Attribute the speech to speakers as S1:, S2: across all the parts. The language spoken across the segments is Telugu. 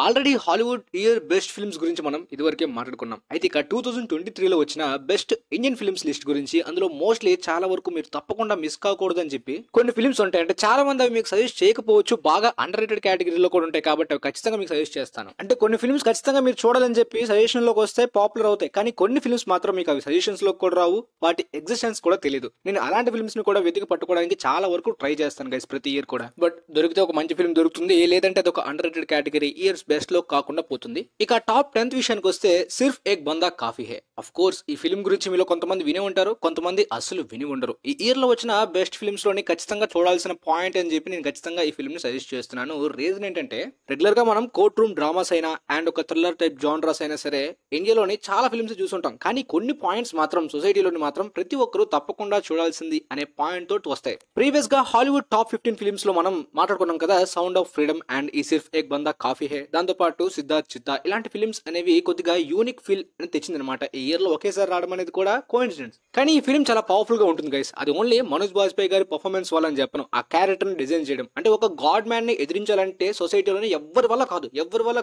S1: Already Hollywood year best films గురించి మనం ఇదివరకే మాట్లాడుకున్నాం. అయితే ఇక 2023లో వచ్చిన బెస్ట్ ఇండియన్ ఫిల్మ్స్ లిస్ట్ గురించి, అందులో మోస్ట్లీ చాలా వరకు మీరు తప్పకుండా మిస్ కాకూడదు అని చెప్పి కొన్ని ఫిల్మ్స్ ఉంటాయి. అంటే చాలా మంది అవి మీకు సజెస్ట్ చేయకపోవచ్చు, బాగా అండర్ రేటెడ్ కేటగిరీలో కూడా ఉంటాయి. కాబట్టి అవి ఖచ్చితంగా మీకు సజెస్ట్ చేస్తాను. అంటే కొన్ని ఫిల్మ్స్ ఖచ్చితంగా మీరు చూడాలని చెప్పి సజెషన్ లోకి వస్తే పాపులర్ అవుతాయి, కానీ కొన్ని ఫిల్మ్స్ మాత్రం మీకు అవి సజెషన్స్ లో కూడా రావు, వాటి ఎగ్జిస్టెన్స్ కూడా తెలియదు. నేను అలాంటి ఫిల్మ్స్ ని కూడా వెతికి పట్టుకోవడానికి చాలా వరకు ట్రై చేస్తాను గైస్, ప్రతి ఇయర్ కూడా. బట్ దొరికితే ఒక మంచి ఫిల్మ్ దొరుకుతుంది, లేదంటే అది ఒక under rated category years best లో కాకుండా పోతుంది. ఇక టాప్ 10th విషయానికి వస్తే సిర్ఫ్ ఏక్ బందా కాఫీ హే. అఫ్ కోర్స్ ఈ ఫిల్మ్ గురించి మీలో కొంతమంది వినే ఉంటారు, కొంతమంది అసలు విని ఉండరు. ఈ ఇయర్ లో వచ్చిన బెస్ట్ ఫిల్మ్స్ లోని ఖచ్చితంగా చూడాల్సిన పాయింట్ అని చెప్పి నేను ఖచ్చితంగా ఈ ఫిల్మ్ ని సజెస్ట్ చేస్తున్నాను. రీజన్ ఏంటంటే, రెగ్యులర్ గా మనం కోర్ట్ రూమ్ డ్రామాస్ అయినా అండ్ ఒక థ్రిల్లర్ టైప్ జానరాస్ అయినా సరే ఇండియాలోని చాలా ఫిల్మ్స్ చూసుంటాం. కానీ కొన్ని పాయింట్స్ మాత్రం సొసైటీలోని మాత్రం ప్రతి ఒక్కరు తప్పకుండా చూడాల్సింది అనే పాయింట్ తోటి వస్తాయి. ప్రీవియస్ గా హాలీవుడ్ టాప్ 15 ఫిల్మ్స్ లో మనం మాట్లాడుకున్నాం కదా, సౌండ్ ఆఫ్ ఫ్రీడమ్ అండ్ ఈ సిర్ఫ్ ఏక్ బందా కాఫీ హే. దాంతో పాటు సిద్ధార్థ్ చిత్తా ఇలాంటి ఫిల్మ్స్ అనేవి కొద్దిగా యూనిక్ ఫీల్ అని తెచ్చింది అనమాట. ఈ ఇయర్ లో ఒకేసారి రావడం అనేది కూడా కోఇన్సిడెన్స్. కానీ ఈ ఫిల్మ్ చాలా పవర్ఫుల్ గా ఉంటుంది గైస్. అది ఓన్లీ మనోజ్ బాజ్పేయి గారి పర్ఫార్మెన్స్ వల్ల అని చెప్పను. ఆ క్యారెక్టర్ ని డిజైన్ చేయడం అంటే, ఒక గాడ్ మ్యాన్ ని ఎదిరించాలంటే సొసైటీలోనే ఎవరి వల్ల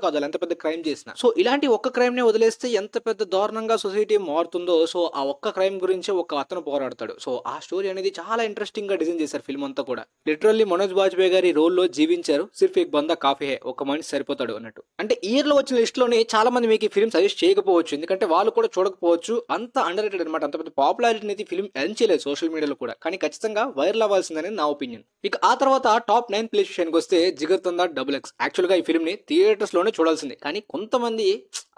S1: కాదు ఎంత పెద్ద క్రైమ్ చేసినా. సో ఇలాంటి ఒక్క క్రైమ్ ని వదిలేస్తే ఎంత పెద్ద దారుణంగా సొసైటీ మారుతుందో, సో ఆ ఒక్క క్రైమ్ గురించి ఒక అతను పోరాడతాడు. సో ఆ స్టోరీ అనేది చాలా ఇంట్రెస్టింగ్ గా డిజైన్ చేశారు ఫిల్మ్ అంతా కూడా. లిటరల్లీ మనోజ్ బాజ్పేయి గారి రోల్ లో జీవించారు. సిర్ఫ్ ఏక్ బందా కాఫీ హే, ఒక మనిషి సరిపోతాడు అన్నట్టు. అంటే ఇయర్ లో వచ్చిన లిస్ట్ లోనే చాలా మంది మీకు ఈ ఫిల్మ్ సజెస్ట్ చేయకపోవచ్చు, ఎందుకంటే వాళ్ళు కూడా చూడకపోవచ్చు. అంత అండర్ రేటెడ్ అనమాట. అంత పెద్ద పాపులారిటీ అనేది ఫిల్మ్ ఎర్న్ చేయలేదు సోషల్ మీడియాలో కూడా, కానీ ఖచ్చితంగా వైరల్ అవ్వాల్సిందని నా ఒపీనియన్. ఇక ఆ తర్వాత టాప్ 9th ప్లేస్ విషయానికి వస్తే జిగర్ తందా XX. యాక్చువల్ గా ఈ ఫిల్మ్ ని థియేటర్స్ లోనే చూడాల్సింది, కానీ కొంతమంది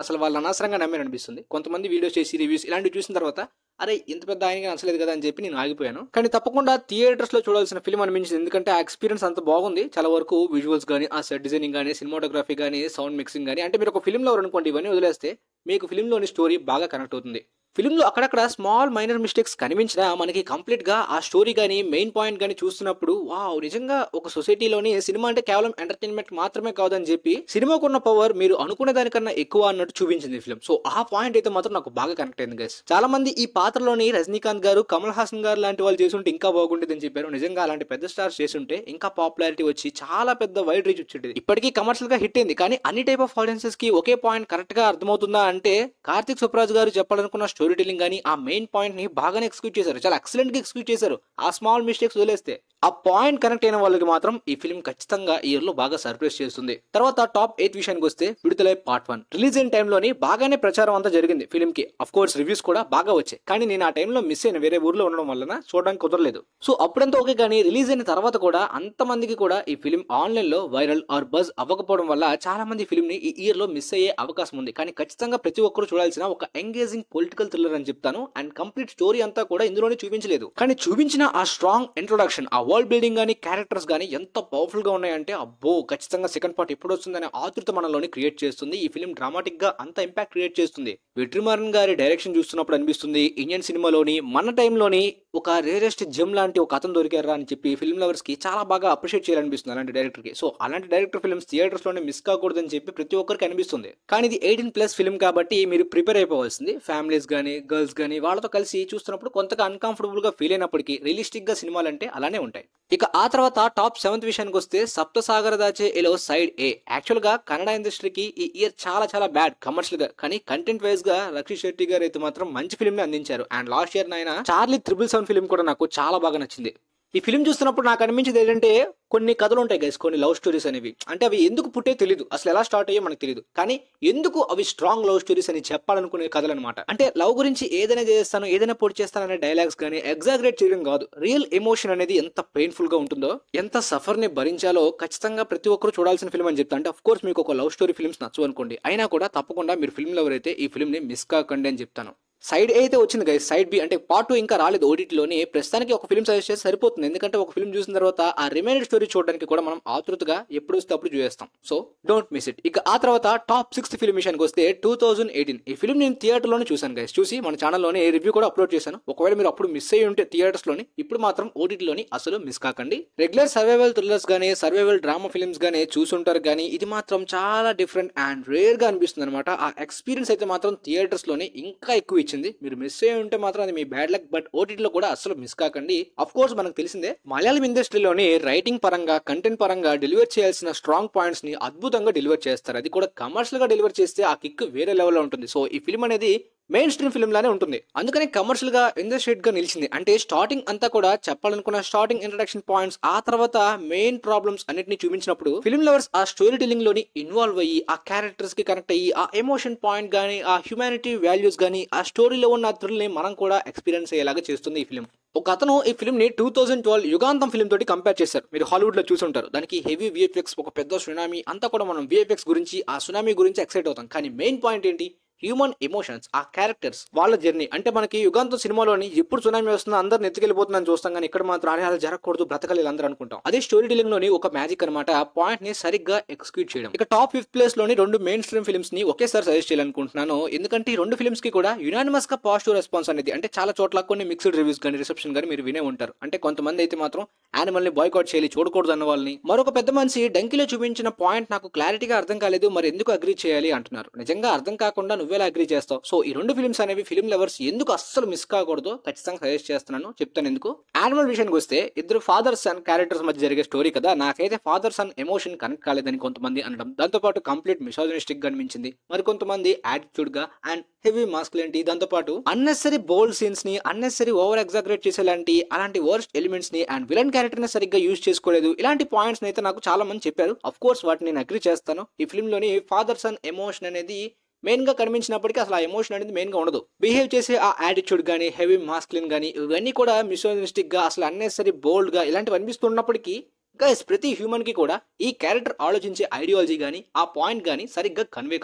S1: అసలు వాళ్ళు అనవసరంగా నమ్మే అనిపిస్తుంది. కొంతమంది వీడియోస్ చేసి రివ్యూస్ ఇలాంటివి చూసిన తర్వాత అరే ఇంత పెద్ద ఆయనకి నచ్చలేదు కదా అని చెప్పి నేను ఆగిపోయాను. కానీ తప్పకుండా థియేటర్స్ లో చూడాల్సిన ఫిల్మ్ అనిపించింది, ఎందుకంటే ఆ ఎక్స్పీరియన్స్ అంత బాగుంది. చాలా వరకు విజువల్స్ గానీ, ఆ సెట్ డిజైనింగ్ గానీ, సినిమాటోగ్రఫీ గానీ, సౌండ్ మిక్సింగ్ గానీ, అంటే మీరు ఒక ఫిల్మ్ లో అనుకోండి, ఇవన్నీ వదిలేస్తే మీకు ఫిల్మ్ లోని స్టోరీ బాగా కనెక్ట్ అవుతుంది. ఫిల్మ్ లో అక్కడక్కడ స్మాల్ మైనర్ మిస్టేక్స్ కనిపించినా మనకి కంప్లీట్ గా ఆ స్టోరీ గానీ, మెయిన్ పాయింట్ గానీ చూస్తున్నప్పుడు వావ్, నిజంగా ఒక సొసైటీలోని సినిమా అంటే కేవలం ఎంటర్టైన్మెంట్ మాత్రమే కాదని చెప్పి, సినిమాకున్న పవర్ మీరు అనుకునే దానికన్నా ఎక్కువ అన్నట్టు చూపించింది ఫిల్మ్. సో ఆ పాయింట్ అయితే మాత్రం నాకు బాగా కనెక్ట్ అయింది గైస్. చాలా మంది ఈ పాత్రలోని రజనీకాంత్ గారు, కమల్ హాసన్ గారు లాంటి వాళ్ళు చేస్తుంటే ఇంకా బాగుండేది అని చెప్పారు. నిజంగా అలాంటి పెద్ద స్టార్స్ చేస్తుంటే ఇంకా పాపులారిటీ వచ్చి చాలా పెద్ద వైడ్ రీచ్ వచ్చేది. ఇప్పటికీ కమర్షియల్ గా హిట్ అయింది, కానీ అన్ని టైప్ ఆఫ్ ఆడియన్సెస్ కి ఒకే పాయింట్ కరెక్ట్ గా అర్థమవుతుందా అంటే, కార్తిక్ సుప్రాజ్ గారు చెప్పాలనుకున్న స్టోరీ టెల్లింగ్ గానీ, ఆ మెయిన్ పాయింట్ ని బాగానే ఎక్స్క్యూట్ చేశారు, చాలా ఎక్సలెంట్ గా ఎక్స్క్యూట్ చేశారు. ఆ స్మాల్ మిస్టేక్స్ వదిలేస్తే ఆ పాయింట్ కనెక్ట్ అయిన వాళ్ళకి మాత్రం ఈ ఫిల్మ్ ఖచ్చితంగా ఇయర్ లో బాగా సర్ప్రైజ్ చేస్తుంది. తర్వాత టాప్ 8 విషయానికి వస్తే విడుదలై పార్ట్ 1. రిలీజ్ అయిన టైంలోని బాగానే ప్రచారం అంతా జరిగింది ఫిల్మ్ కి. అఫ్ కోర్స్ రివ్యూస్ కూడా బాగా వచ్చాయి, కానీ నేను ఆ టైంలో మిస్ అయిన, వేరే ఊర్లో ఉండడం వలన చూడడానికి కుదరలేదు. సో అప్పుడంతా ఓకే, కానీ రిలీజ్ అయిన తర్వాత కూడా అంత మందికి కూడా ఈ ఫిల్మ్ ఆన్లైన్ లో వైరల్ ఆర్ బజ్ అవ్వకపోవడం వల్ల చాలా మంది ఫిల్మ్ ని ఈ ఇయర్ లో మిస్ అయ్యే అవకాశం ఉంది. కానీ ఖచ్చితంగా ప్రతి ఒక్కరు చూడాల్సిన ఒక ఎంగేజింగ్ పొలిటికల్ థ్రిల్లర్ అని చెప్తాను. అండ్ కంప్లీట్ స్టోరీ అంతా కూడా ఇందులోనే చూపించలేదు, కానీ చూపించిన ఆ స్ట్రాంగ్ ఇంట్రొడక్షన్, ఆ వరల్డ్ బిల్డింగ్ గానీ, క్యారెక్టర్స్ గానీ ఎంత పవర్ఫుల్ గా ఉన్నాయంటే, అబ్బో ఖచ్చితంగా సెకండ్ పార్ట్ ఎప్పుడు వస్తుందనే ఆతృత మనలోని క్రియేట్ చేస్తుంది. ఈ ఫిల్మ్ డ్రామాటిక్ గా అంత ఇంపాక్ట్ క్రియేట్ చేస్తుంది. వెట్రిమారన్ గారి డైరెక్షన్ చూస్తున్నప్పుడు అనిపిస్తుంది, ఇండియన్ సినిమాలోని మన టైంలోని ఒక రేరెస్ట్ జెమ్ లాంటి ఒక అతను దొరికారా అని చెప్పి ఫిల్మ్ లవర్స్ కి చాలా బాగా అప్రిషియేట్ చేయాలనిపిస్తుంది అలాంటి డైరెక్టర్ కి. సో అలాంటి డైరెక్టర్ ఫిల్మ్స్ థియేటర్స్ లోనే మిస్ కాకూడదని చెప్పి ప్రతి ఒక్కరికి అనిపిస్తుంది. కానీ ఇది 18+ ఫిల్మ్ కాబట్టి మీరు ప్రిపేర్ అయిపోవాల్సింది. ఫ్యామిలీస్ గానీ, గర్ల్స్ గానీ వాళ్ళతో కలిసి చూస్తున్నప్పుడు కొంతగా అన్కంఫర్టబుల్ గా ఫీల్ అయినప్పటికీ రియలిస్టిక్ గా సినిమాలు అంటే అలానే ఉంటాయి. ఇక ఆ తర్వాత టాప్ 7th విషయానికి వస్తే సప్త సాగర దాచే ఎలో సైడ్ ఏ. యాక్చువల్ గా కన్నడ ఇండస్ట్రీకి ఈ ఇయర్ చాలా బ్యాడ్ కమర్షియల్ గా, కానీ కంటెంట్ వైజ్ గా రక్షిత్ శెట్టి గారు అయితే మాత్రం మంచి ఫిల్మ్ ని అందించారు. అండ్ లాస్ట్ ఇయర్ ఆయన చార్లీ 777 ఫిల్మ్ కూడా నాకు చాలా బాగా నచ్చింది. ఈ ఫిల్మ్ చూస్తున్నప్పుడు నాకు అనిపించింది ఏంటంటే, కొన్ని కథలు ఉంటాయి గైస్, కొన్ని లవ్ స్టోరీస్ అనేవి, అంటే అవి ఎందుకు పుట్టే తెలియదు, అసలు ఎలా స్టార్ట్ అయ్యో మనకు తెలియదు, కానీ ఎందుకు అవి స్ట్రాంగ్ లవ్ స్టోరీస్ అని చెప్పాలనుకునే కథలు అనమాట. అంటే లవ్ గురించి ఏదైనా చేస్తాను, ఏదైనా పొడి చేస్తాను అనే డైలాగ్స్ కానీ ఎగ్జాగరేట్ చేయడం కాదు, రియల్ ఎమోషన్ అనేది ఎంత పెయిన్ఫుల్ గా ఉంటుందో, ఎంత సఫర్ ని భరించాలో ఖచ్చితంగా ప్రతి ఒక్కరు చూడాల్సిన ఫిల్మ్ అని చెప్తా. అంటే అఫ్ కోర్స్ మీకు ఒక లవ్ స్టోరీ ఫిల్మ్స్ నచ్చు అనుకోండి, అయినా కూడా తప్పకుండా మీరు ఫిల్మ్ లవర్ అయితే ఈ ఫిల్మ్ ని మిస్ కాకండి అని చెప్తాను. సైడ్ ఏ అయితే వచ్చింది గైస్, సైడ్ బి అంటే పార్ట్ 2 ఇంకా రాలేదు ఓటీటీలోని. ప్రస్తుతానికి ఒక ఫిల్మ్ సజెస్ట్ చేస్తే సరిపోతుంది, ఎందుకంటే ఒక ఫిల్మ్ చూసిన తర్వాత ఆ రిమైనర్ స్టోరీ చూడడానికి కూడా మనం ఆతృతగా ఎప్పుడు వస్తే అప్పుడు చూసేస్తాం. So don't miss it. ఇక ఆ తర్వాత టాప్ 6th ఫిల్మ్ విషయానికి వస్తే 2018. ఈ ఫిల్మ్ నేను థియేటర్ లోనే చూసాను గైస్. చూసి మన ఛానల్లోనే రివ్యూ కూడా అప్లోడ్ చేశాను. ఒకవేళ మీరు అప్పుడు మిస్ అయ్యి ఉంటే థియేటర్స్ లోని, ఇప్పుడు మాత్రం ఓటీటీలోని అసలు మిస్ కాకండి. రెగ్యులర్ సర్వైవల్ థ్రిల్లర్స్ గానీ, సర్వైవల్ డ్రామా ఫిల్మ్స్ గానీ చూసుంటారు, కానీ ఇది మాత్రం చాలా డిఫరెంట్ అండ్ రేర్ గా అనిపిస్తుంది అనమాట. ఆ ఎక్స్పీరియన్స్ అయితే మాత్రం థియేటర్స్ లోనే ఇంకా ఎక్కువ ఇచ్చింది. అనిపించింది. మీరు మిస్ అయ్యి ఉంటే మాత్రం అది మీ బ్యాడ్ లక్. బట్ ఓటీటీలో కూడా అస్సలు మిస్ కాకండి. అఫ్ కోర్స్ మనకు తెలిసిందే మలయాళం ఇండస్ట్రీలోని రైటింగ్ పరంగా, కంటెంట్ పరంగా డెలివర్ చేయాల్సిన స్ట్రాంగ్ పాయింట్స్ ని అద్భుతంగా డెలివర్ చేస్తారు. అది కూడా కమర్షియల్ గా డెలివర్ చేస్తే ఆ కిక్ వేరే లెవెల్లో ఉంటుంది. సో ఈ ఫిల్మ్ అనేది మెయిన్ స్ట్రీమ్ ఫిల్మ్ లానే ఉంటుంది. అందుకని కమర్షియల్ గా ఇండస్ట్రేట్ గా నిలిచింది. అంటే స్టార్టింగ్ అంతా కూడా చెప్పాలనుకున్న స్టార్టింగ్ ఇంట్రడక్షన్ పాయింట్స్, ఆ తర్వాత మెయిన్ ప్రాబ్లమ్స్ అన్నిటిని చూపించినప్పుడు ఫిల్మ్ లవర్స్ ఆ స్టోరీ టెల్లింగ్ లోని ఇన్వాల్వ్ అయ్యి, ఆ క్యారెక్టర్స్ కి కనెక్ట్ అయ్యి, ఆ ఎమోషన్ పాయింట్ గానీ, ఆ హ్యూమానిటీ వాల్యూస్ గానీ, ఆ స్టోరీలో ఉన్న థ్రిల్ ని మనం కూడా ఎక్స్పీరియన్స్ అయ్యేలాగా చేస్తుంది ఈ ఫిల్మ్. ఒక అతను ఈ ఫిల్మ్ ని 2012 యుగాంతం ఫిల్మ్ తోటి కంపేర్ చేశారు. మీరు హాలీవుడ్ లో చూసుంటారు. దానికి హెవీ విఎఫ్ఎక్స్, ఒక పెద్ద సునామీ, అంతా కూడా మనం విఎఫ్ఎక్స్ గురించి, ఆ సునామీ గురించి ఎక్సైట్ అవుతాం. కానీ మెయిన్ పాయింట్ ఏంటి? హ్యూమన్ ఎమోషన్స్, ఆ క్యారెక్టర్స్, వాళ్ళ జర్నీ. అంటే మనకి యుగాంతం సినిమాలోని ఎప్పుడు సునామీ వస్తుందో అందరిని ఎత్తుకెళ్ళిపోతుందని చూస్తాం, కానీ ఇక్కడ మాత్రం అలా జరగకూడదు, బ్రతకాలి అందరూ అనుకుంటాం. అదే స్టోరీ టెలింగ్ లోని ఒక మ్యాజిక్ అనమాట, పాయింట్ ని సరిగ్గా ఎగ్జిక్యూట్ చేయడం. ఇక టాప్ 5th ప్లేస్ లోని 2 మెయిన్ స్ట్రీమ్ ఫిల్మ్స్ ని ఒకేసారి సజెస్ట్ చేయాలనుకుంటున్నాను. ఎందుకంటే ఈ 2 ఫిల్మ్స్ కి కూడా యునానిమస్ గా పాజిటివ్ రెస్పాన్స్ అనేది, అంటే చాలా చోట్ల కొన్ని మిక్స్డ్ రివ్యూస్ కానీ, రిసెప్షన్ కానీ మీరు వినే ఉంటారు. అంటే కొంతమంది అయితే మాత్రం యానిమల్ ని బాయ్కాట్ చేయాలి, చూడకూడదు అన్న వాళ్ళని, మరొక పెద్ద మనిషి డంకిలో చూపించిన పాయింట్ నాకు క్లారిటీగా అర్థం కాలేదు, మరి ఎందుకు అగ్రీ చేయాలి అంటున్నారు. నిజంగా అర్థం కాకుండా నువ్వేలా అగ్రీ చేస్తావు? సో ఈ 2 ఫిల్మ్స్ అనేవి ఫిల్మ్ లవర్స్ ఎందుకు అస్సలు మిస్ కాకూడదు ఖచ్చితంగా సజెస్ట్ చేస్తున్నాను, చెప్తాను ఎందుకు. యానిమల్ విషయానికి వస్తే ఇద్దరు ఫాదర్ సన్ క్యారెక్టర్స్ మధ్య జరిగే స్టోరీ కదా. నాకైతే ఫాదర్ సన్ ఎమోషన్ కనెక్ట్ కాలేదని కొంతమంది అనడం, దాంతోపాటు కంప్లీట్ మిసోజినిస్టిక్ గా అనిపించింది. మరి కొంతమంది యాటిట్యూడ్ గా అండ్ హెవీ మాస్కులినిటీ, దాంతోపాటు అన్నెసరీ బోల్డ్ సీన్స్ ని, అన్నెసరీ ఓవర్ ఎగ్జాగరేట్ చేసేలాంటి అలాంటి వర్స్ట్ ఎలిమెంట్స్ ని అండ్ విలన్ క్యారెక్టర్ ని సరిగ్గా యూజ్ చేసుకోలేదు. ఇలాంటి పాయింట్స్ అయితే నాకు చాలా మంది చెప్పారు. అఫ్ కోర్స్ వాటిని నేను అగ్రీ చేస్తాను. ఈ ఫిల్మ్ లోని ఫాదర్ సన్ ఎమోషన్ అనేది మెయిన్ గా కనిపించినప్పటికీ అసలు ఆ ఎమోషన్ అనేది మెయిన్ గా ఉండదు. బిహేవ్ చేసే ఆ యాటిట్యూడ్ గానీ, హెవీ మాస్కులిన్ గానీ, ఇవన్నీ కూడా మిసోజినిస్టిక్ గా, అసలు అన్నెసరీ బోల్డ్ గా ఇలాంటివి అనిపిస్తున్నప్పటికీ గైస్ ప్రతి హ్యూమన్ కి కూడా ఈ క్యారెక్టర్ ఆలోచించే ఐడియాలజీ గానీ, ఆ పాయింట్ గానీ సరిగ్గా కన్వే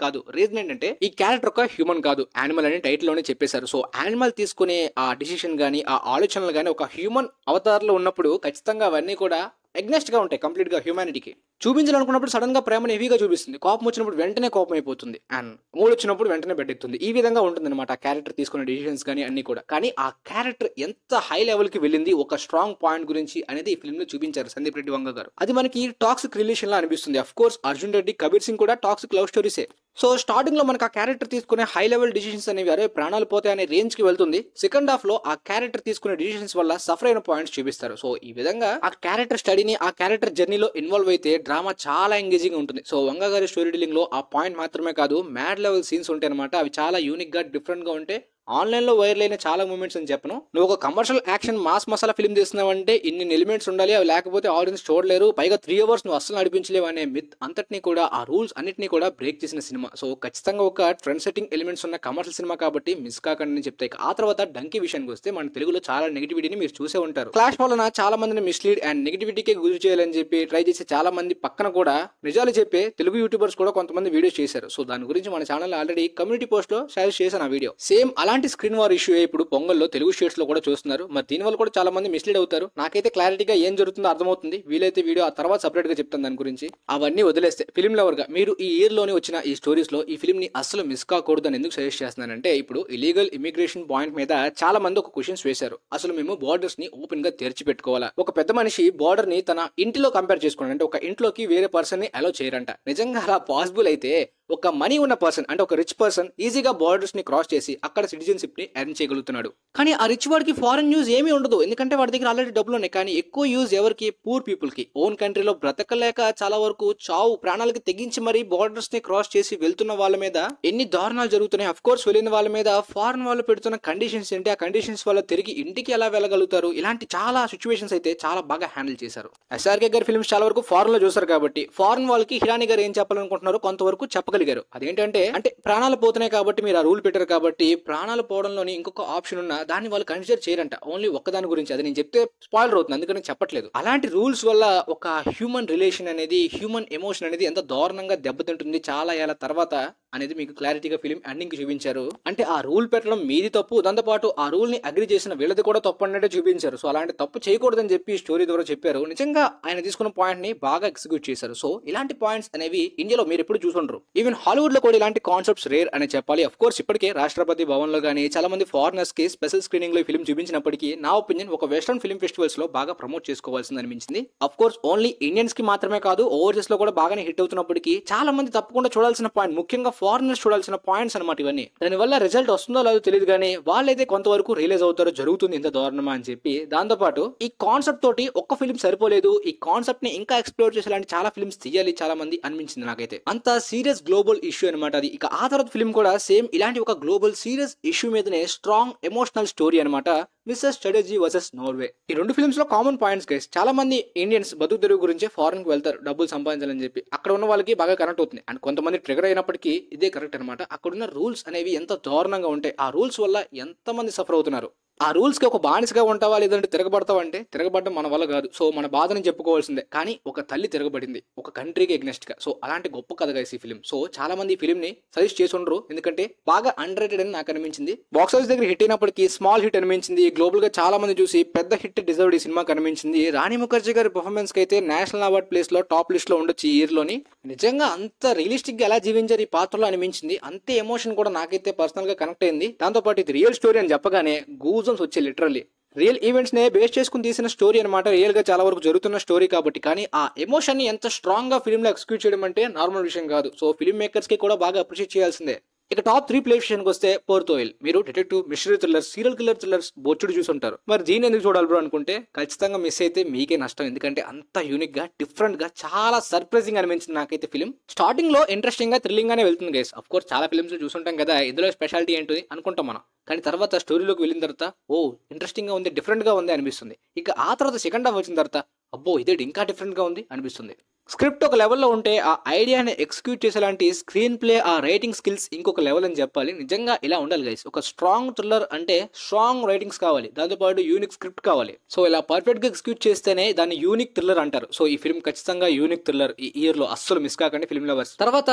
S1: కాదు. రీజన్ ఏంటంటే ఈ క్యారెక్టర్ ఒక హ్యూమన్ కాదు, యానిమల్ అని టైటిల్ లోనే చెప్పేశారు. సో యానిమల్ తీసుకునే ఆ డిసిషన్ గానీ, ఆ ఆలోచనలు గానీ ఒక హ్యూమన్ అవతారంలో ఉన్నప్పుడు ఖచ్చితంగా అవన్నీ కూడా ఎగ్నెస్ట్ గా ఉంటాయి కంప్లీట్ గా హ్యూమానిటీకి. చూపించాలనుకున్నప్పుడు సడన్ గా ప్రేమను హెవీగా చూపిస్తుంది, కోపం వచ్చినప్పుడు వెంటనే కోపం అయిపోతుంది, అండ్ మూడు వచ్చినప్పుడు వెంటనే బెడ్డెక్కుతుంది. ఈ విధంగా ఉంటుంది అనమాట ఆ క్యారెక్టర్ తీసుకునే డిసిషన్స్ కానీ అన్ని కూడా. కానీ ఆ క్యారెక్టర్ ఎంత హై లెవెల్ కి వెళ్ళింది ఒక స్ట్రాంగ్ పాయింట్ గురించి అనేది ఈ ఫిల్మ్ లో చూపించారు సందీప్ రెడ్డి వంగ గారు. అది మనకి టాక్సిక్ రిలేషన్ లా అనిపిస్తుంది. అఫ్ కోర్స్ అర్జున్ రెడ్డి, కబీర్ సింగ్ కూడా టాక్సిక్ లవ్ స్టోరీసే. సో స్టార్టింగ్ లో మనకు ఆ క్యారెక్టర్ తీసుకునే హై లెవెల్ డిసిషన్స్ అనేవి అరే ప్రాణాలు పోతాయి అనే రేంజ్ కి వెళ్తుంది. సెకండ్ హాఫ్ లో ఆ క్యారెక్టర్ తీసుకునే డిసిషన్స్ వల్ల సఫర్ అయిన పాయింట్స్ చూపిస్తారు. సో ఈ విధంగా ఆ క్యారెక్టర్ స్టడీని, ఆ క్యారెక్టర్ జర్నీలో ఇన్వాల్వ్ అయితే డ్రామా చాలా ఎంగేజింగ్ ఉంటుంది. సో వంగ గారి స్టోరీ టెల్లింగ్ లో ఆ పాయింట్ మాత్రమే కాదు, మ్యాడ్ లెవెల్ సీన్స్ ఉంటాయి అనమాట. అవి చాలా యూనిక్ గా, డిఫరెంట్ గా ఉంటాయి. ఆన్లైన్ లో వైరల్ అయిన చాలా మూమెంట్స్ అని చెప్పను. నువ్వు ఒక commercial action mass masala film తీస్తున్నావంటే ఇన్ని ఎలిమెంట్స్ ఉండాలి, అవి లేకపోతే ఆడియన్స్ చూడలేరు, పైగా 3 hours నువ్వు అస్సలు నడిపించలేవు అనే మిత్ అంతటినీ కూడా, ఆ రూల్స్ అన్నిటినీ కూడా బ్రేక్ చేసిన సినిమా. సో ఖచ్చితంగా ఒక ట్రెండ్ సెట్టింగ్ ఎలిమెంట్స్ ఉన్న కమర్షియల్ సినిమా కాబట్టి మిస్ కాకండి అని చెప్తాయి. ఆ తర్వాత డంకీ విషయానికి వస్తే మన తెలుగులో చాలా నెగిటివిటీని మీరు చూసే ఉంటారు. క్లాష్ వలన చాలా మందిని మిస్లీడ్ అండ్ నెగిటివిటీకి గురి చేయాలని చెప్పి ట్రై చేసే చాలా మంది పక్కన కూడా నిజాలు చెప్పే తెలుగు యూట్యూబర్స్ కూడా కొంతమంది వీడియోస్ చేశారు. సో దాని గురించి మన ఛానల్ ఆల్రెడీ కమ్యూనిటీ పోస్ట్ లో షేర్ చేశాను ఆ వీడియో. సేమ్ అలాంటి స్క్రీన్ వార్ ఇష్యూ ఇప్పుడు పొంగల్లో తెలుగు స్టేట్స్ లో కూడా చూస్తున్నారు. మరి దీనివల్ల కూడా చాలా మంది మిస్లీడ్ అవుతారు. నాకైతే క్లారిటీగా ఏం జరుగుతుందో అర్థమవుతుంది. వీలైతే వీడియో ఆ తర్వాత సపరేట్ గా చెప్తాను దాని గురించి. అవన్నీ వదిలేస్తే ఫిల్మ్ లవర్ గా మీరు ఈ ఇయర్ లోని వచ్చిన ఈ స్టోరీస్ లో ఈ ఫిల్మ్ ని అస్సలు మిస్ కాకూడదు అని ఎందుకు సజెస్ట్ చేస్తున్నానంటే, ఇప్పుడు ఇలీగల్ ఇమిగ్రేషన్ పాయింట్ మీద చాలా మంది ఒక క్వశ్చన్స్ వేశారు. అసలు మేము బార్డర్స్ ని ఓపెన్ గా తెరిచి పెట్టుకోవాలా? ఒక పెద్ద మనిషి బార్డర్ ని తన ఇంటిలో కంపేర్ చేసుకోండి, అంటే ఒక ఇంట్లోకి వేరే పర్సన్ ని అలో చేయరంట. నిజంగా అలా పాసిబుల్ అయితే ఒక మనీ ఉన్న పర్సన్, అంటే ఒక రిచ్ పర్సన్ ఈజీగా బార్డర్స్ ని క్రాస్ చేసి అక్కడ సిటిజన్షిప్ ని ఎర్న్ చేయగలుగుతున్నాడు. కానీ ఆ రిచ్ వాడికి ఫారెన్ యూజ్ ఏమీ ఉండదు, ఎందుకంటే వాడి దగ్గర ఆల్రెడీ డబ్బులు ఉన్నాయి. కానీ ఎక్కువ యూజ్ ఎవరికి? పూర్ పీపుల్ కి. ఓన్ కంట్రీలో బ్రతకలేక చాలా వరకు చావు ప్రాణాలకి తెగించి మరీ బార్డర్స్ ని క్రాస్ చేసి వెళ్తున్న వాళ్ళ మీద ఎన్ని దారుణాలు జరుగుతున్నాయి. అఫ్ కోర్స్ వెళ్ళిన వాళ్ళ మీద ఫారెన్ వాళ్ళు పెడుతున్న కండిషన్స్ ఏంటి, ఆ కండిషన్స్ వల్ల తిరిగి ఇంటికి ఎలా వెళ్ళగలుగుతారు, ఇలాంటి చాలా సిచ్యువేషన్స్ అయితే చాలా బాగా హ్యాండిల్ చేశారు. ఎస్ఆర్కే గారి ఫిల్మ్స్ చాలా వరకు ఫారెన్ లో చూసారు కాబట్టి ఫారెన్ వాళ్ళకి హిరానీ గారు ఏం చెప్పాలనుకుంటున్నారో కొంతవరకు చెప్పగలిగారు. అదేంటంటే, అంటే ప్రాణాలు పోతున్నాయి కాబట్టి మీరు ఆ రూల్ పెట్టారు కాబట్టి ప్రాణాలు పోవడంలోని ఇంకొక ఆప్షన్ ఉన్నా దాన్ని వాళ్ళు కన్సిడర్ చేయరంట. ఓన్లీ ఒక్కదాని గురించి, అది నేను చెప్తే స్పాయిలర్ అవుతుంది, అందుకని చెప్పట్లేదు. అలాంటి రూల్స్ వల్ల ఒక హ్యూమన్ రిలేషన్ అనేది, హ్యూమన్ ఎమోషన్ అనేది ఎంత దారుణంగా దెబ్బతింటుంది చాలా ఏళ్ల తర్వాత అనేది మీకు క్లారిటీగా ఫిల్మ్ ఎండింగ్ కి చూపించారు. అంటే ఆ రూల్ పెట్టడం మీది తప్పు, దాంతో పాటు ఆ రూల్ ని అగ్రి చేసిన వీళ్ళది కూడా తప్పు అన్నట్టే చూపించారు. సో అలాంటి తప్పు చేయకూడదని చెప్పి స్టోరీ ద్వారా చెప్పారు. నిజంగా ఆయన తీసుకున్న పాయింట్ ని బాగా ఎగ్జిక్యూట్ చేశారు. సో ఇలాంటి పాయింట్స్ అనేవి ఇండియాలో మీరు ఎప్పుడు చూసుండ్రు. ఈవెన్ హాలీవుడ్ లో కూడా ఇలాంటి కాన్సెప్ట్స్ రేర్ అని చెప్పాలి. అఫ్ కోర్స్ ఇప్పటికే రాష్ట్రపతి భవన్ లో గానీ చాలా మంది ఫారినర్స్ కి స్పెషల్ స్క్రీనింగ్ లో ఫిల్మ్ చూపించినప్పటికీ నా ఒపీనియన్ ఒక వెస్టర్న్ ఫిల్మ్ ఫెస్టివల్స్ లో బాగా ప్రమోట్ చేసుకోవాల్సింది అనిపించింది. అఫ్ కోర్స్ ఓన్లీ ఇండియన్స్ కి మాత్రమే కాదు, ఓవర్సీస్ లో కూడా బాగానే హిట్ అవుతున్నప్పటికీ చాలా మంది తప్పకుండా చూడాల్సిన పాయింట్, ముఖ్యంగా ఫారినర్స్ చూడాల్సిన పాయింట్స్ అనమాట ఇవన్నీ. దానివల్ల రిజల్ట్ వస్తుందో లేదో తెలియదు కానీ వాళ్ళైతే కొంతవరకు రియలైజ్ అవుతారో జరుగుతుంది ఇంత దారుణమా అని చెప్పి. దాంతోపాటు ఈ కాన్సెప్ట్ తోటి ఒక్క ఫిల్మ్ సరిపోలేదు, ఈ కాన్సెప్ట్ ని ఇంకా ఎక్స్ప్లోర్ చేసేలాంటి చాలా ఫిల్మ్స్ తీయాలి చాలా మంది అనిపించింది నాకైతే. అంత సీరియస్ గ్లోబల్ ఇష్యూ అనమాట అది. ఇక ఆ తర్వాత ఫిల్మ్ కూడా సేమ్ ఇలాంటి ఒక గ్లోబల్ సీరియస్ ఇష్యూ మీదనే స్ట్రాంగ్ ఎమోషనల్ స్టోరీ అనమాట, మిస్టర్ స్ట్రాటజీ వర్సెస్ నార్వే. ఈ రెండు ఫిల్మ్స్ లో కామన్ పాయింట్స్ గైస్, చాలా మంది ఇండియన్స్ బతుకు తెరువు గురించి ఫారెన్ కి వెళ్తారు డబ్బులు సంపాదించాలని చెప్పి. అక్కడ ఉన్న వాళ్ళకి బాగా కనెక్ట్ అవుతుంది అండ్ కొంతమంది ట్రిగర్ అయినప్పటికీ ఇదే కరెక్ట్ అనమాట. అక్కడున్న రూల్స్ అనేవి ఎంత దారుణంగా ఉంటాయి, ఆ రూల్స్ వల్ల ఎంత మంది సఫర్ అవుతున్నారు. ఆ రూల్స్ కి ఒక బానిసగా ఉంటావా లేదంటే తిరగబడతావా అంటే తిరగబడడం మన వల్ల కాదు, సో మన బాధని చెప్పుకోవాల్సిందే. కానీ ఒక తల్లి తిరగబడింది ఒక కంట్రీకి ఎగ్నెస్ట్ గా, సో అలాంటి గొప్ప కథ గైస్ ఈ ఫిల్మ్. సో చాలా మంది ఈ ఫిల్మ్ ని సజెస్ట్ చేసి ఉండరు ఎందుకంటే బాగా అండర్ రేటెడ్ అని నాకు అనిపించింది. బాక్స్ ఆఫీస్ దగ్గర హిట్ అయినప్పటికీ స్మాల్ హిట్ అనిపించింది, గ్లోబల్ గా చాలా మంది చూసి పెద్ద హిట్ డిజర్వ్ ఈ సినిమా కనిపించింది. రాణి ముఖర్జీ గారి పర్ఫార్మెన్స్ కి అయితే నేషనల్ అవార్డ్ ప్లేస్ లో టాప్ లిస్ట్ లో ఉండొచ్చు ఈ ఇయర్ లోని. నిజంగా అంత రియలిస్టిక్ గా ఎలా జీవించారు ఈ పాత్రలో అనిపించింది, అంతే ఎమోషన్ కూడా నాకైతే పర్సనల్ గా కనెక్ట్ అయింది. దాంతో పాటు ఇది రియల్ స్టోరీ అని చెప్పగానే గూజమ్స్ వచ్చే లిటరల్లీ. రియల్ ఈవెంట్స్ నే బేస్ చేసుకుని తీసిన స్టోరీ అనమాట, రియల్ గా చాలా వరకు జరుగుతున్న స్టోరీ కాబట్టి. కానీ ఆ ఎమోషన్ ని ఎంత స్ట్రాంగ్ గా ఫిల్మ్ లో ఎక్స్క్యూట్ చేయడం అంటే నార్మల్ విషయం కాదు. సో ఫిల్మ్ మేకర్స్ కి కూడా బాగా అప్రిషియేట్ చేయాల్సిందే. ఇక టాప్ 3 ప్లేస్ విషయానికి వస్తే పోర్తోయిల్. మీరు detective, mystery thrillers, serial killer thrillers బొచ్చుడు చూసి ఉంటారు, మరి దీన్ని ఎందుకు చూడాలి బ్రో అనుకుంటే ఖచ్చితంగా మిస్ అయితే మీకే నష్టం. ఎందుకంటే అంత యూనిక్ గా డిఫరెంట్ గా చాలా సర్ప్రైజింగ్ అనిపించింది నాకైతే ఫిల్మ్. స్టార్టింగ్ లో ఇంట్రెస్టింగ్ గా థ్రిల్లింగ్ గానే వెళ్తుంది గైస్. అఫ్ కోర్స్ చాలా ఫిల్మ్స్ చూసుంటాం కదా ఇందులో స్పెషాలిటీ ఏంటి అనుకుంటాం మనం, కానీ తర్వాత స్టోరీలోకి వెళ్ళిన తర్వాత ఓ ఇంట్రెస్టింగ్ గా ఉంది, డిఫరెంట్ గా ఉంది అనిపిస్తుంది. ఇక ఆ తర్వాత సెకండ్ హాఫ్ వచ్చిన తర్వాత అబ్బో ఇదే ఇంకా డిఫరెంట్ గా ఉంది అనిపిస్తుంది. స్క్రిప్ట్ ఒక లెవెల్లో ఉంటే ఆ ఐడియాని ఎగ్జిక్యూట్ చేసేలాంటి స్క్రీన్ ప్లే, ఆ రైటింగ్ స్కిల్స్ ఇంకొక లెవెల్ అని చెప్పాలి. నిజంగా ఇలా ఉండాలి గైస్. ఒక స్ట్రాంగ్ థ్రిల్లర్ అంటే స్ట్రాంగ్ రైటింగ్స్ కావాలి, దాంతోపాటు యూనిక్ స్క్రిప్ట్ కావాలి. సో ఇలా పర్ఫెక్ట్ గా ఎగ్జిక్యూట్ చేస్తేనే దాన్ని యూనిక్ థ్రిల్లర్ అంటారు. సో ఈ ఫిల్మ్ ఖచ్చితంగా యూనిక్ థ్రిల్లర్, ఈ ఇయర్ లో అస్సలు మిస్ కాకండి ఫిల్మ్ లవర్స్. తర్వాత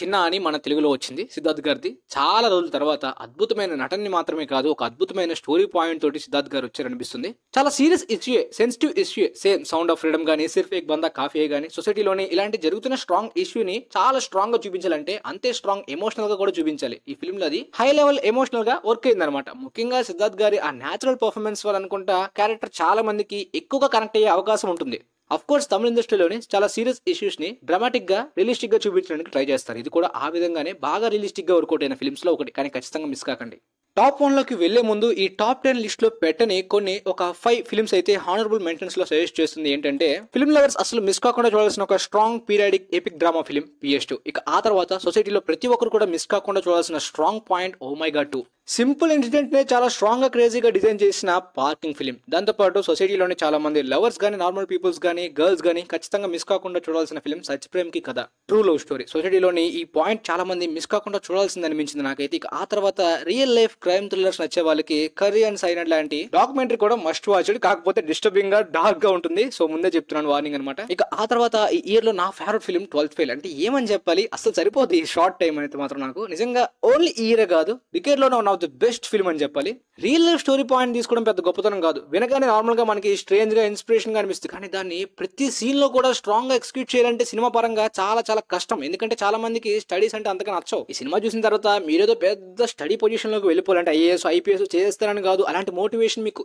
S1: చిన్న అని మన తెలుగులో వచ్చింది సిద్ధార్థ్ గారిది. చాలా రోజుల తర్వాత అద్భుతమైన నటనని మాత్రమే కాదు ఒక అద్భుతమైన స్టోరీ పాయింట్ తోటి సిద్ధార్థ్ గారు వచ్చారనిపిస్తుంది. చాలా serious issue, sensitive issue, same sound of freedom గానీ, సిర్ఫ్ ఏక్ బందా కాఫీ గానీ, సొసైటీలోని ఇలాంటి జరుగుతున్న స్ట్రాంగ్ ఇష్యూని చాలా స్ట్రాంగ్ గా చూపించాలంటే అంతే స్ట్రాంగ్ ఎమోషనల్ గా కూడా చూపించాలి. ఈ ఫిల్మ్ లో అది హై లెవెల్ ఎమోషనల్ గా వర్క్ అయింది అనమాట. ముఖ్యంగా సిద్ధార్థ్ గారి ఆ నేచురల్ పర్ఫార్మెన్స్ వల్ల అనుకుంటా క్యారెక్టర్ చాలా మందికి ఎక్కువగా కనెక్ట్ అయ్యే అవకాశం ఉంటుంది. అఫ్ కోర్స్ తమిళ ఇండస్ట్రీలోని చాలా సీరియస్ ఇష్యూస్ ని డ్రామాటిక్ గా రియలిస్టిక్ గా చూపించడానికి ట్రై చేస్తారు. ఇది కూడా ఆ విధంగానే బాగా రియలిస్టిక్ గా వర్కౌట్ అయిన ఫిల్మ్స్ లో ఒకటి, కానీ ఖచ్చితంగా మిస్ కాకండి. టాప్ 1 లోకి వెళ్లే ముందు ఈ టాప్ 10 లిస్ట్ లో పెట్టని కొన్ని ఒక 5 ఫిల్మ్స్ అయితే హానరబుల్ మెన్షన్స్ లో సజెస్ట్ చేస్తుంది. ఏంటంటే ఫిల్మ్ లవర్స్ అసలు మిస్ కాకుండా చూడాల్సిన ఒక strong periodic epic drama film PS2. ఇక ఆ తర్వాత సొసైటీలో ప్రతి ఒక్కరు కూడా మిస్ కాకుండా చూడాల్సిన strong point Oh My God 2. Simple incident నే చాలా స్ట్రాంగ్ గా క్రేజీగా డిజైన్ చేసిన పార్కింగ్ ఫిల్మ్. దాంతోపాటు సొసైటీలోని చాలా మంది లవర్స్ గానీ, నార్మల్ పీపుల్స్ గానీ, గర్ల్స్ గానీ ఖచ్చితంగా మిస్ కాకుండా చూడాల్సిన ఫిల్మ్ సచ్ ప్రేమ్ కి కథ, ట్రూ లవ్ స్టోరీ. సొసైటీలోని ఈ పాయింట్ చాలా మంది మిస్ కాకుండా చూడాల్సింది అనిపించింది నాకైతే. ఇక ఆ తర్వాత రియల్ లైఫ్ క్రైమ్ థ్రిల్లర్స్ నచ్చే వాళ్ళకి కర్రీ అండ్ సైలెంట్ లాంటి డాక్యుమెంటరీ కూడా మస్ట్ వాచ్డ్, కాకపోతే డిస్టర్బింగ్ గా డార్క్ గా ఉంటుంది. సో ముందే చెప్తున్నాను, వార్నింగ్ అనమాట. ఇక ఆ తర్వాత ఈ ఇయర్ లో నా ఫేవరెట్ ఫిల్మ్ 12th ఫెయిల్. అంటే ఏమని చెప్పాలి, అసలు సరిపోదు ఈ షార్ట్ టైం అయితే మాత్రం నాకు. నిజంగా ఓన్లీ ఈ ఇయర్ కాదు డికేడ్ లో one of the best film అని చెప్పాలి. రియల్ లైఫ్ స్టోరీ పాయింట్ తీసుకోవడం పెద్ద గొప్పతనం కాదు, వినగానే నార్మల్ గా మనకి స్ట్రేంజ్ గా ఇన్స్పిరేషన్ గా అనిపిస్తుంది. కానీ దాన్ని ప్రతి సీన్ లో కూడా స్ట్రాంగ్ గా ఎగ్జిక్యూట్ చేయాలంటే సినిమా పరంగా చాలా చాలా కష్టం. ఎందుకంటే చాలా మందికి స్టడీస్ అంటే అంతగా నచ్చవు. ఈ సినిమా చూసిన తర్వాత మీరేదో పెద్ద స్టడీ పొజిషన్ లోకి వెళ్ళిపోవాలంటే IAS IPS చేస్తారని కాదు, అలాంటి మోటివేషన్ మీకు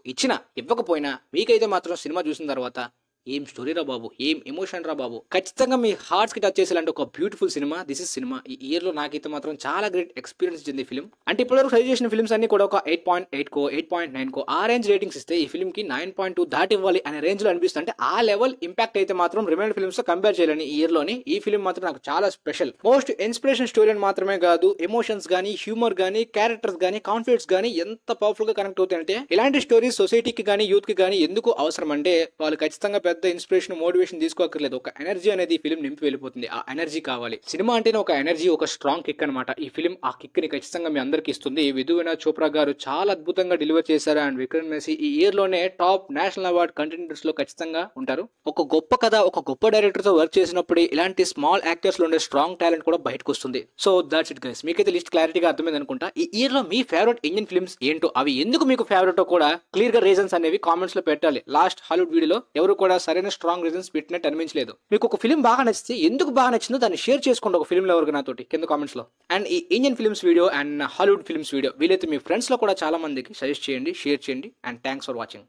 S1: ఇవ్వకపోయినా మీకైతే మాత్రం సినిమా చూసిన తర్వాత ఏం స్టోరీ రా బాబు, ఏం ఎమోషన్ రా బాబు, ఖచ్చితంగా మీ హార్ట్స్ కి టచ్ చేసేలాంటి ఒక beautiful cinema this is cinema. ఈ ఇయర్ లో నాకైతే మాత్రం చాలా గ్రేట్ ఎక్స్పీరియన్స్ ఇచ్చింది ఈ ఫిల్మ్. అంటే ఇప్పటివరకు సజెస్ట్ చేసిన ఫిల్మ్స్ అన్ని కూడా ఒక 8.8 కో 8.9 కో ఆ రేంజ్ రేటింగ్స్ ఇస్తే ఈ ఫిల్మ్ కి 9.2 దాటి ఇవ్వాలి అనే రేంజ్ లో అనిపిస్తుంది. అంటే ఆ లెవెల్ ఇంపాక్ట్ అయితే మాత్రం రిమైనింగ్ ఫిల్మ్స్ తో కంపేర్ చేయాలని ఈ ఇయర్ లోని ఈ ఫిల్మ్ మాత్రం నాకు చాలా స్పెషల్. మోస్ట్ ఇన్స్పిరేషన్ స్టోరీ అని మాత్రమే కాదు, ఎమోషన్స్ గానీ, హ్యూమర్ గానీ, క్యారెక్టర్స్ గానీ, కాన్ఫిడెంట్స్ గానీ ఎంత పవర్ఫుల్ గా కనెక్ట్ అవుతాయంటే ఇలాంటి స్టోరీస్ సొసైటీకి గానీ, యూత్ కి గానీ ఎందుకు అవసరం అంటే వాళ్ళు ఖచ్చితంగా పెద్ద ఇన్స్పిరేషన్ మోటివేషన్ తీసుకోకర్లేదు, ఒక ఎనర్జీ అనేది ఫిల్మ్ నింపి వెళ్ళిపోతుంది. ఆ ఎనర్జీ కావాలి. సినిమా అంటేనే ఒక ఎనర్జీ, ఒక స్ట్రాంగ్ కిక్ అనమాట. ఈ ఫిల్మ్ ఆ కిక్ ని ఖచ్చితంగా మీ అందరికి ఇస్తుంది. విధువినోద్ చోప్రా గారు చాలా అద్భుతంగా డెలివర్ చేశారు. అండ్ విక్రమ్ మెస్సీ ఈ ఇయర్ లోనే టాప్ నేషనల్ అవార్డ్ కంటెండర్స్ లో ఖచ్చితంగా ఉంటారు. ఒక గొప్ప కథ, ఒక గొప్ప డైరెక్టర్ తో వర్క్ చేసినప్పుడు ఇలాంటి స్మాల్ యాక్టర్స్ లో ఉండే స్ట్రాంగ్ టాలెంట్ కూడా బయటకు వస్తుంది. So that's it guys. మీకైతే లిస్ట్ క్లారిటీగా అర్థమైంది అనుకుంటా. ఈ ఇయర్ లో మీ ఫేవరెట్ ఇండియన్ ఫిల్మ్స్ ఏంటో, అవి ఎందుకు మీకు ఫేవరెట్ కూడా క్లియర్ గా రీజన్స్ అనేవి కామెంట్స్ లో పెట్టాలి. లాస్ట్ హాలీవుడ్ వీడియోలో ఎవరు కూడా సరైన స్ట్రాంగ్ రీజన్స్ పెట్టినట్టు అనిపించలేదు. మీకు ఒక ఫిల్మ్ బాగా నచ్చితే ఎందుకు బాగా నచ్చిందో దాన్ని షేర్ చేసుకోండి ఒక ఫిల్మ్ ఎవరికి నాతోటి కింద కామెంట్స్ లో. అండ్ ఈ Indian films video and Hollywood films video వీలైతే మీ ఫ్రెండ్స్ లో కూడా చాలా మందికి సజెస్ట్ చేయండి, షేర్ చేయండి. And thanks for watching.